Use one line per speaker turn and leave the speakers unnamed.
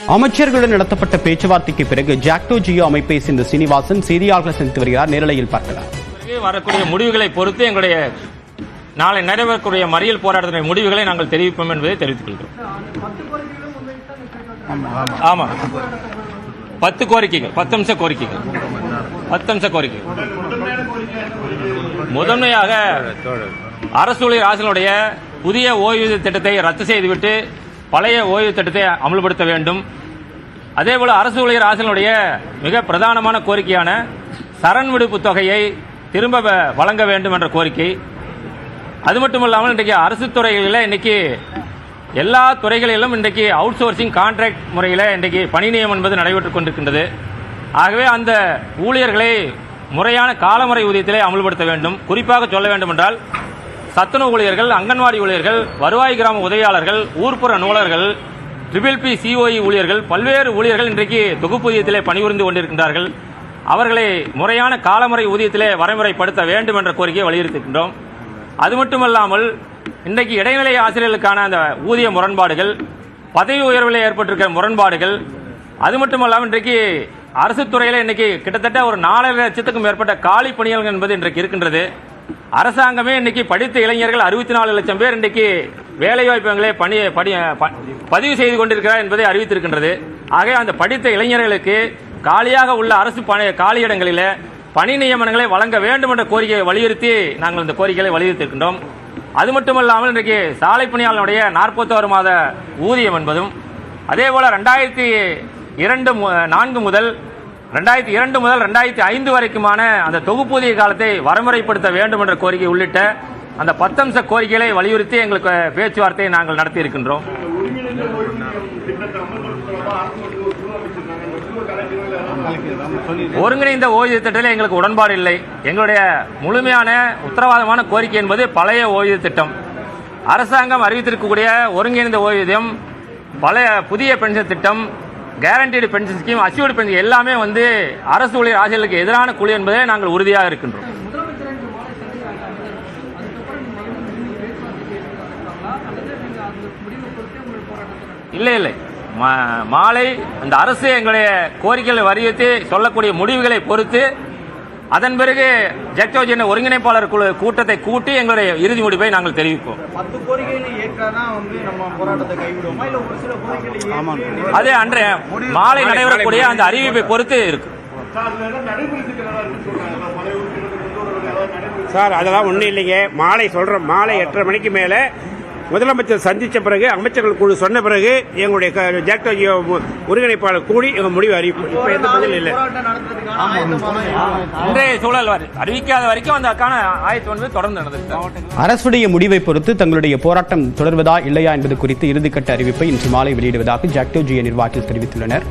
அமைச்சர்களுடன் நடத்தப்பட்ட பேச்சுவார்த்தைக்கு பிறகு ஜாக்டோ ஜியோ அமைப்பை சேர்ந்த சீனிவாசன் செய்தியாளர்கள் சந்தித்து வருகிறார். நேரலையில் பார்க்கலாம்.
வரக்கூடிய முடிவுகளை பொறுத்து எங்களுடைய நாளை நடைபெறக்கூடிய மறியல் போராட்டத்தின் முடிவுகளை நாங்கள் தெரிவிப்போம் என்பதை தெரிவித்துக் கொள்கிறோம். ஆமா, 10 கோரிக்கைகள், 10 அம்ச கோரிக்கைகள், 10 அம்ச கோரிக்கைகள். முதன்மையாக அரசு ஊழியர் ஆசிரியர்களுடைய புதிய ஓய்வூதிய திட்டத்தை ரத்து செய்துவிட்டு பழைய ஓய்வு திட்டத்தை அமல்படுத்த வேண்டும். அதேபோல அரசு ஊழியர் ஆசிரியர்களுடைய மிக பிரதானமான கோரிக்கையான சரண் விடுப்பு தொகையை திரும்ப வழங்க வேண்டும் என்ற கோரிக்கை. அது மட்டுமல்லாமல் இன்றைக்கு அரசு துறைகளில் இன்னைக்கு எல்லா துறைகளிலும் இன்றைக்கு அவுட் சோர்சிங் கான்ட்ராக்ட் முறையில் இன்றைக்கு பணி நியமனம் என்பது நடைபெற்றுக் கொண்டிருக்கின்றது. ஆகவே அந்த ஊழியர்களை முறையான காலமுறை ஊதியத்திலே அமல்படுத்த வேண்டும். குறிப்பாக சொல்ல வேண்டும் என்றால் சத்துணவு ஊழியர்கள், அங்கன்வாடி ஊழியர்கள், வருவாய் கிராம உதவியாளர்கள், ஊர்ப்புற நூலர்கள், PPP COE ஊழியர்கள், பல்வேறு ஊழியர்கள் இன்றைக்கு தொகுப்பூதியத்திலே பணிபுரிந்து கொண்டிருக்கின்றார்கள். அவர்களை முறையான காலமுறை ஊதியத்திலே வரைமுறைப்படுத்த வேண்டும் என்ற கோரிக்கையை வலியுறுத்துகின்றோம். அது மட்டுமல்லாமல் இன்றைக்கு இடைநிலை ஆசிரியர்களுக்கான அந்த ஊதிய முரண்பாடுகள், பதவி உயர்வில் ஏற்பட்டிருக்கிற முரண்பாடுகள், அது மட்டுமல்லாமல் இன்றைக்கு அரசு துறையில் இன்னைக்கு கிட்டத்தட்ட ஒரு 4 லட்சத்துக்கும் மேற்பட்ட காலி பணியாளர்கள் என்பது இன்றைக்கு இருக்கின்றது. அரசாங்கமே இன்னைக்கு படித்த இளைஞர்கள் 64 லட்சம் பேர் இன்றைக்கு வேலைவாய்ப்புகளை பதிவு செய்து கொண்டிருக்கிறார் என்பதை அறிவித்திருக்கின்றது. ஆகவே அந்த படித்த இளைஞர்களுக்கு காலியாக உள்ள அரசு காலியிடங்களில் பணி நியமனங்களை வழங்க வேண்டும் என்ற கோரிக்கையை வலியுறுத்தி நாங்கள் இந்த கோரிக்கைகளை வலியுறுத்தியிருக்கின்றோம். அது மட்டுமல்லாமல் இன்றைக்கு சாலை பணியாளர்களுடைய 41 மாத ஊதியம் என்பதும், அதேபோல 2002 முதல் 2005 வரைக்குமான அந்த தொகுப்பூதிய காலத்தை வரைமுறைப்படுத்த வேண்டும் என்ற கோரிக்கை உள்ளிட்ட அந்த 10 அம்ச கோரிக்கைகளை வலியுறுத்தி எங்களுக்கு பேச்சுவார்த்தையை நாங்கள் நடத்தி இருக்கின்றோம். ஒருங்கிணைந்த ஓய்வு திட்டத்தில் எங்களுக்கு உடன்பாடு இல்லை. எங்களுடைய முழுமையான உத்தரவாதமான கோரிக்கை என்பது பழைய ஓய்வு திட்டம். அரசாங்கம் அறிவித்திருக்கக்கூடிய ஒருங்கிணைந்த ஓய்வூதியம், புதிய பென்ஷன் திட்டம், guaranteed pension scheme, assured pension எல்லாமே அரசு ஊழியர் ஆசிரியர்களுக்கு எதிரான குழு என்பதை நாங்கள் உறுதியாக இருக்கின்றோம். இல்லை, மாலை அந்த அரசு எங்களுடைய கோரிக்கைகளை வலியுறுத்தி சொல்லக்கூடிய முடிவுகளை பொறுத்து அதன் பிறகு ஜாக்டோ ஜியோ ஒருங்கிணைப்பாளர் குழு கூட்டத்தை கூட்டி எங்களுடைய இறுதி முடிவை நாங்கள் தெரிவிப்போம். அதே அன்றைய மாலை நடைபெறக்கூடிய அந்த அறிவிப்பை பொறுத்து இருக்கு
சார். அதெல்லாம் ஒன்றும் இல்லைங்க. மாலை சொல்கிறோம், மாலை 8:30 மணிக்கு மேலே முதலமைச்சர் சந்தித்த பிறகு, அமைச்சர்கள் குழு சொன்ன பிறகு எங்களுடைய ஜாக்டோ ஜியோ ஒருங்கிணைப்பாளர் கூடி எங்கள் முடிவு அறிவிப்பு. இப்போ எந்த பதில் இல்லை.
இன்றைய சூழல் அறிவிக்காத வரைக்கும் அதற்கான ஆயத்தம் என்பது தொடர்ந்து நடந்தது.
அரசுடைய முடிவை பொறுத்து தங்களுடைய போராட்டம் தொடர்வதா இல்லையா என்பது குறித்து இறுதிக்கட்ட அறிவிப்பை இன்று மாலை வெளியிடுவதாக ஜாக்டோ ஜியோ நிர்வாகிகள் தெரிவித்துள்ளனர்.